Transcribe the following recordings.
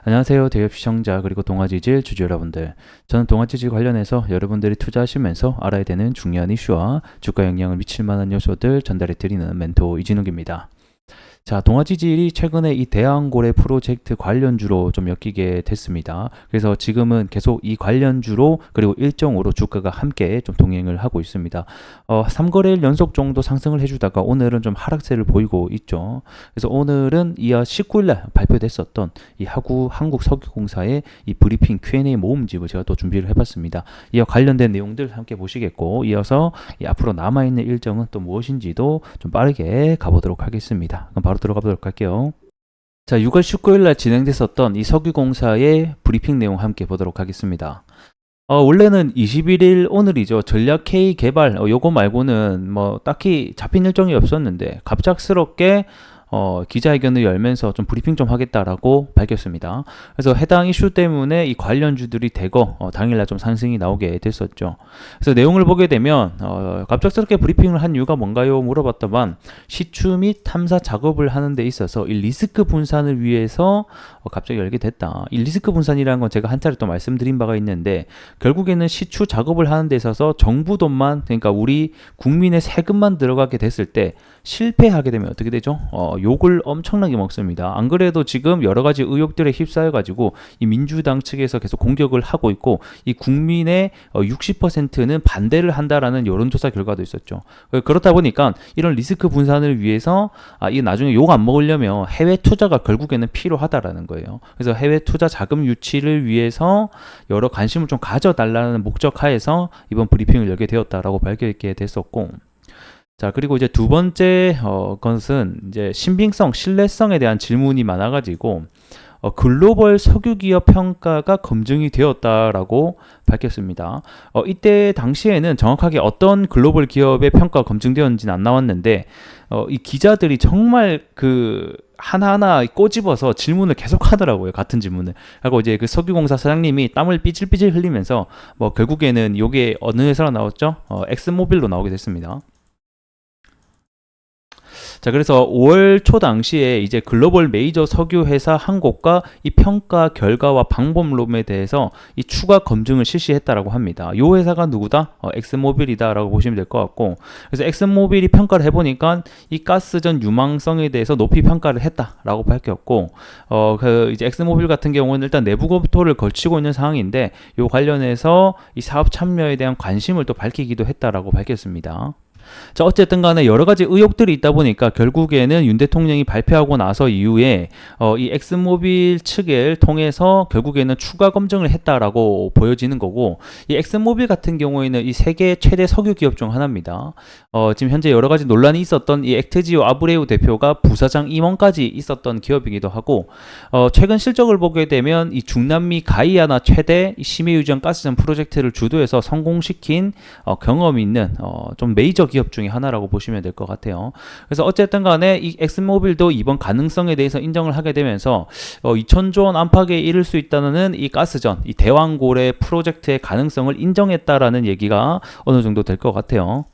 안녕하세요. 대기업 시청자 그리고 동아지질 주주 여러분들. 저는 동아지질 관련해서 여러분들이 투자하시면서 알아야 되는 중요한 이슈와 주가 영향을 미칠 만한 요소들 전달해 드리는 멘토 이진욱입니다. 자, 동아지질이 최근에 이 대왕고래 프로젝트 관련주로 좀 엮이게 됐습니다. 그래서 지금은 계속 이 관련주로 그리고 일정으로 주가가 함께 좀 동행을 하고 있습니다. 3거래일 연속 정도 상승을 해주다가 오늘은 좀 하락세를 보이고 있죠. 그래서 오늘은 이어 19일날 발표됐었던 이 한국석유공사의 이 브리핑 Q&A 모음집을 제가 또 준비를 해봤습니다. 이어 관련된 내용들 함께 보시겠고, 이어서 이 앞으로 남아있는 일정은 또 무엇인지도 좀 빠르게 가보도록 하겠습니다. 그럼 바로 들어가 보도록 할게요. 자, 6월 19일 날 진행됐었던 이 석유공사의 브리핑 내용 함께 보도록 하겠습니다. 원래는 21일 오늘이죠. 전략 K 개발 요거 말고는 뭐 딱히 잡힌 일정이 없었는데 갑작스럽게 기자회견을 열면서 좀 브리핑 좀 하겠다라고 밝혔습니다. 그래서 해당 이슈 때문에 이 관련주들이 대거 당일날 좀 상승이 나오게 됐었죠. 그래서 내용을 보게 되면 갑작스럽게 브리핑을 한 이유가 뭔가요? 물어봤더만 시추 및 탐사 작업을 하는 데 있어서 이 리스크 분산을 위해서 갑자기 열게 됐다. 이 리스크 분산이라는 건 제가 한 차례 또 말씀드린 바가 있는데 결국에는 시추 작업을 하는 데 있어서 정부 돈만, 그러니까 우리 국민의 세금만 들어가게 됐을 때 실패하게 되면 어떻게 되죠? 욕을 엄청나게 먹습니다. 안 그래도 지금 여러 가지 의혹들에 휩싸여가지고 이 민주당 측에서 계속 공격을 하고 있고 이 국민의 60%는 반대를 한다라는 여론조사 결과도 있었죠. 그렇다 보니까 이런 리스크 분산을 위해서 이 나중에 욕 안 먹으려면 해외 투자가 결국에는 필요하다라는 거예요. 그래서 해외 투자 자금 유치를 위해서 여러 관심을 좀 가져달라는 목적 하에서 이번 브리핑을 열게 되었다라고 밝게 됐었고, 자, 그리고 이제 두 번째 것은 이제 신빙성, 신뢰성에 대한 질문이 많아가지고 글로벌 석유기업 평가가 검증이 되었다라고 밝혔습니다. 이때 당시에는 정확하게 어떤 글로벌 기업의 평가가 검증되었는지는 안 나왔는데 이 기자들이 정말 그 하나하나 꼬집어서 질문을 계속 하더라고요. 같은 질문을. 하고 이제 그 석유공사 사장님이 땀을 삐질삐질 흘리면서 뭐 결국에는 요게 어느 회사로 나왔죠? 엑스모빌로 나오게 됐습니다. 자, 그래서 5월 초 당시에 이제 글로벌 메이저 석유 회사 한 곳과 이 평가 결과와 방법론에 대해서 이 추가 검증을 실시했다라고 합니다. 이 회사가 누구다? 엑슨모빌이다라고 보시면 될 것 같고, 그래서 엑슨모빌이 평가를 해보니까 이 가스전 유망성에 대해서 높이 평가를 했다라고 밝혔고, 그 이제 엑슨모빌 같은 경우는 일단 내부 검토를 걸치고 있는 상황인데, 이 관련해서 이 사업 참여에 대한 관심을 또 밝히기도 했다라고 밝혔습니다. 자, 어쨌든 간에 여러 가지 의혹들이 있다 보니까 결국에는 윤 대통령이 발표하고 나서 이후에 이 엑슨모빌 측을 통해서 결국에는 추가 검증을 했다라고 보여지는 거고, 이 엑슨모빌 같은 경우에는 이 세계 최대 석유 기업 중 하나입니다. 지금 현재 여러 가지 논란이 있었던 이 액트지오 아브레우 대표가 부사장 임원까지 있었던 기업이기도 하고, 최근 실적을 보게 되면 이 중남미 가이아나 최대 심해유전 가스전 프로젝트를 주도해서 성공시킨 경험이 있는 좀 메이저 기업 중에 하나라고 보시면 될 것 같아요. 그래서 어쨌든 간에 이 엑슨모빌도 이번 가능성에 대해서 인정을 하게 되면서 2000조 원 안팎에 이를 수 있다는 이 가스전, 이 대왕고래 프로젝트의 가능성을 인정했다라는 얘기가 어느 정도 될 것 같아요.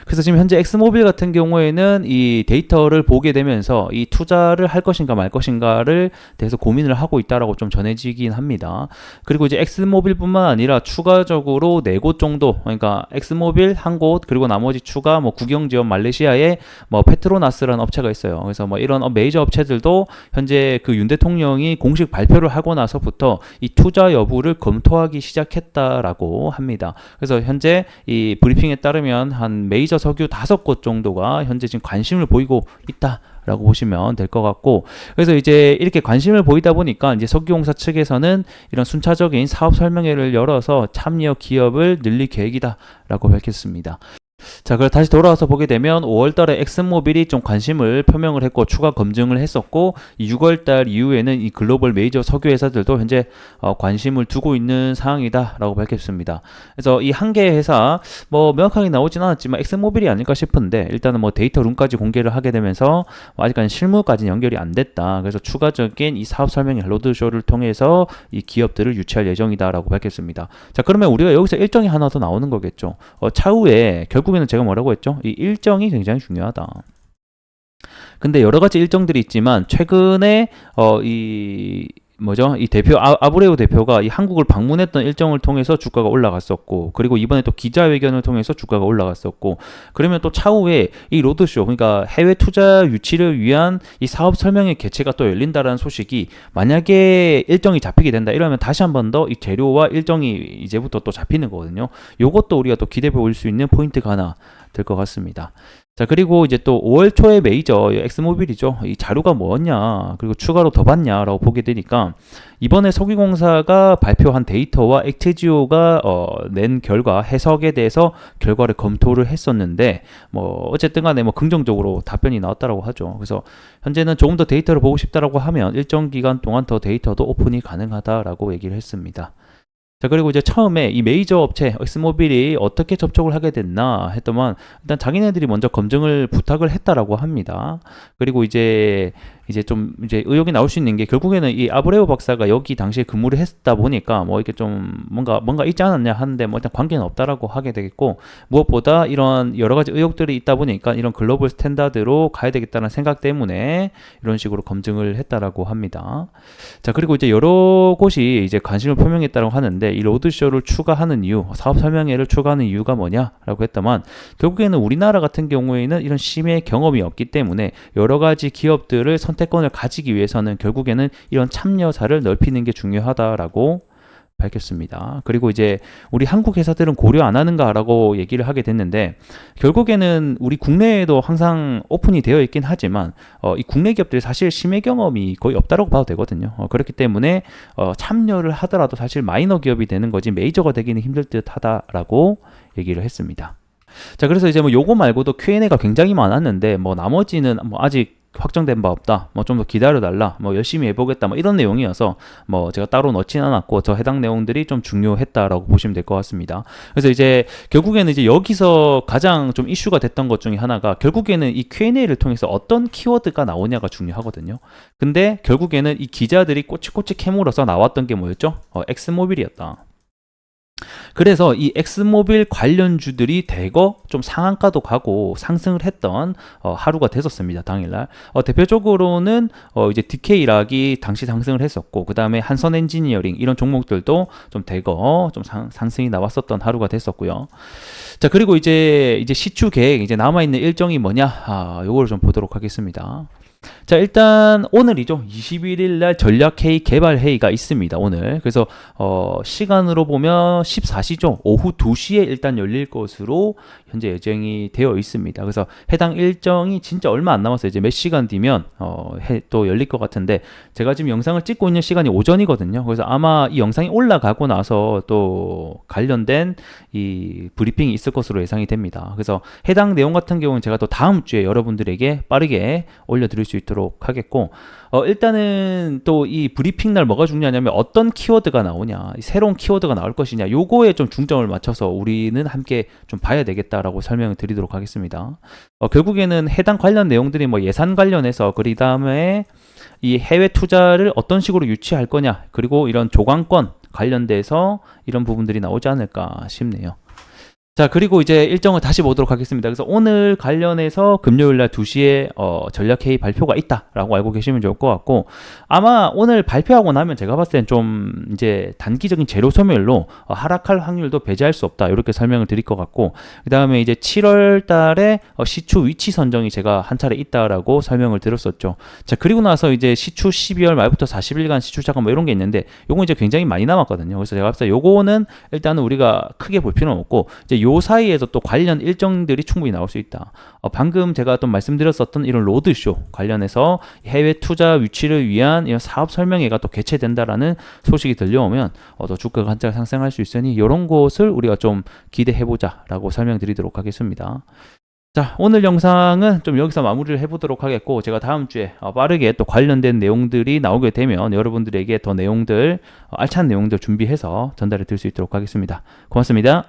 그래서 지금 현재 엑스모빌 같은 경우에는 이 데이터를 보게 되면서 이 투자를 할 것인가 말 것인가를 대해서 고민을 하고 있다라고 좀 전해지긴 합니다. 그리고 이제 엑스모빌뿐만 아니라 추가적으로 4곳 정도, 그러니까 엑스모빌 한 곳, 그리고 나머지 추가 뭐 국영지원 말레이시아에 뭐 페트로나스라는 업체가 있어요. 그래서 뭐 이런 메이저 업체들도 현재 그 윤 대통령이 공식 발표를 하고 나서부터 이 투자 여부를 검토하기 시작했다라고 합니다. 그래서 현재 이 브리핑에 따르면 한 메이저 석유 5곳 정도가 현재 지금 관심을 보이고 있다라고 보시면 될 것 같고, 그래서 이제 이렇게 관심을 보이다 보니까 이제 석유공사 측에서는 이런 순차적인 사업 설명회를 열어서 참여 기업을 늘릴 계획이다라고 밝혔습니다. 자, 그럼 다시 돌아와서 보게 되면 5월달에 엑슨모빌이 좀 관심을 표명을 했고 추가 검증을 했었고, 6월달 이후에는 이 글로벌 메이저 석유 회사들도 현재 관심을 두고 있는 상황이다라고 밝혔습니다. 그래서 이 한 개의 회사 뭐 명확하게 나오진 않았지만 엑슨모빌이 아닐까 싶은데, 일단은 뭐 데이터룸까지 공개를 하게 되면서 아직까지 실무까지 연결이 안 됐다. 그래서 추가적인 이 사업 설명회 로드쇼를 통해서 이 기업들을 유치할 예정이다라고 밝혔습니다. 자, 그러면 우리가 여기서 일정이 하나 더 나오는 거겠죠. 차후에 결국에는 제가 뭐라고 했죠? 이 일정이 굉장히 중요하다. 근데 여러 가지 일정들이 있지만 최근에 이 뭐죠? 이 대표 아브레우 대표가 이 한국을 방문했던 일정을 통해서 주가가 올라갔었고, 그리고 이번에 또 기자회견을 통해서 주가가 올라갔었고, 그러면 또 차후에 이 로드쇼, 그러니까 해외 투자 유치를 위한 이 사업 설명회 개최가 또 열린다라는 소식이 만약에 일정이 잡히게 된다 이러면 다시 한 번 더 이 재료와 일정이 이제부터 또 잡히는 거거든요. 요것도 우리가 또 기대해 볼 수 있는 포인트가 하나 될 것 같습니다. 자, 그리고 이제 또 5월 초에 메이저 엑스모빌이죠. 이 자료가 뭐였냐, 그리고 추가로 더 봤냐라고 보게 되니까 이번에 석유공사가 발표한 데이터와 액트지오가 낸 결과 해석에 대해서 결과를 검토를 했었는데, 뭐 어쨌든 간에 뭐 긍정적으로 답변이 나왔다라고 하죠. 그래서 현재는 조금 더 데이터를 보고 싶다라고 하면 일정 기간 동안 더 데이터도 오픈이 가능하다라고 얘기를 했습니다. 자, 그리고 이제 처음에 이 메이저 업체 엑스모빌이 어떻게 접촉을 하게 됐나 했더만, 일단 자기네들이 먼저 검증을 부탁을 했다라고 합니다. 그리고 이제 좀 이제 의혹이 나올 수 있는 게, 결국에는 이 아브레우 박사가 여기 당시에 근무를 했다 보니까 뭐 이렇게 좀 뭔가 있지 않았냐 하는데, 뭐 일단 관계는 없다라고 하게 되겠고, 무엇보다 이런 여러 가지 의혹들이 있다 보니까 이런 글로벌 스탠다드로 가야 되겠다는 생각 때문에 이런 식으로 검증을 했다라고 합니다. 자, 그리고 이제 여러 곳이 이제 관심을 표명했다고 하는데, 이 로드쇼를 추가하는 이유, 사업 설명회를 추가하는 이유가 뭐냐라고 했다만, 결국에는 우리나라 같은 경우에는 이런 심해 경험이 없기 때문에 여러 가지 기업들을 선택권을 가지기 위해서는 결국에는 이런 참여사를 넓히는 게 중요하다라고 밝혔습니다. 그리고 이제 우리 한국 회사들은 고려 안 하는가라고 얘기를 하게 됐는데, 결국에는 우리 국내에도 항상 오픈이 되어 있긴 하지만 이 국내 기업들이 사실 심해 경험이 거의 없다라고 봐도 되거든요. 그렇기 때문에 참여를 하더라도 사실 마이너 기업이 되는 거지 메이저가 되기는 힘들 듯 하다라고 얘기를 했습니다. 자, 그래서 이제 뭐 요거 말고도 Q&A가 굉장히 많았는데, 뭐 나머지는 뭐 아직 확정된 바 없다, 뭐 좀 더 기다려달라, 뭐 열심히 해보겠다, 뭐 이런 내용이어서 뭐 제가 따로 넣진 않았고, 저 해당 내용들이 좀 중요했다라고 보시면 될 것 같습니다. 그래서 이제 결국에는 이제 여기서 가장 좀 이슈가 됐던 것 중에 하나가, 결국에는 이 Q&A를 통해서 어떤 키워드가 나오냐가 중요하거든요. 근데 결국에는 이 기자들이 꼬치꼬치 캐물어서 나왔던 게 뭐였죠? 엑스모빌이었다. 그래서 이 엑스모빌 관련주들이 대거 좀 상한가도 가고 상승을 했던 하루가 됐었습니다. 당일날. 대표적으로는 이제 DK락이 당시 상승을 했었고, 그 다음에 한선 엔지니어링 이런 종목들도 좀 대거 좀 상승이 나왔었던 하루가 됐었고요. 자, 그리고 이제 시추 계획, 이제 남아있는 일정이 뭐냐, 요거를 좀 보도록 하겠습니다. 자, 일단 오늘이죠. 21일 날 전략회의 개발회의가 있습니다, 오늘. 그래서 시간으로 보면 14시죠. 오후 2시에 일단 열릴 것으로 현재 예정이 되어 있습니다. 그래서 해당 일정이 진짜 얼마 안 남았어요. 이제 몇 시간 뒤면 또 열릴 것 같은데, 제가 지금 영상을 찍고 있는 시간이 오전이거든요. 그래서 아마 이 영상이 올라가고 나서 또 관련된 이 브리핑이 있을 것으로 예상이 됩니다. 그래서 해당 내용 같은 경우는 제가 또 다음 주에 여러분들에게 빠르게 올려드릴 수 있도록 하겠고, 일단은 또 이 브리핑 날 뭐가 중요하냐면 어떤 키워드가 나오냐, 새로운 키워드가 나올 것이냐, 요거에 좀 중점을 맞춰서 우리는 함께 좀 봐야 되겠다라고 설명을 드리도록 하겠습니다. 결국에는 해당 관련 내용들이 뭐 예산 관련해서, 그 다음에 이 해외 투자를 어떤 식으로 유치할 거냐, 그리고 이런 조강권 관련돼서 이런 부분들이 나오지 않을까 싶네요. 자, 그리고 이제 일정을 다시 보도록 하겠습니다. 그래서 오늘 관련해서 금요일날 2시에 전략회의 발표가 있다라고 알고 계시면 좋을 것 같고, 아마 오늘 발표하고 나면 제가 봤을 땐 좀 이제 단기적인 재료 소멸로 하락할 확률도 배제할 수 없다, 이렇게 설명을 드릴 것 같고, 그 다음에 이제 7월 달에 시추 위치 선정이 제가 한 차례 있다라고 설명을 드렸었죠. 자, 그리고 나서 이제 시추 12월 말부터 40일간 시추 자금 뭐 이런 게 있는데, 요거 이제 굉장히 많이 남았거든요. 그래서 제가 봤을 때 요거는 일단은 우리가 크게 볼 필요는 없고, 이제 요 사이에서 또 관련 일정들이 충분히 나올 수 있다. 방금 제가 또 말씀드렸었던 이런 로드쇼 관련해서 해외 투자 유치를 위한 이런 사업 설명회가 또 개최된다라는 소식이 들려오면 또 주가가 한참 상승할 수 있으니, 이런 것을 우리가 좀 기대해보자 라고 설명드리도록 하겠습니다. 자, 오늘 영상은 좀 여기서 마무리를 해보도록 하겠고, 제가 다음 주에 빠르게 또 관련된 내용들이 나오게 되면 여러분들에게 더 내용들, 알찬 내용들 준비해서 전달해 드릴 수 있도록 하겠습니다. 고맙습니다.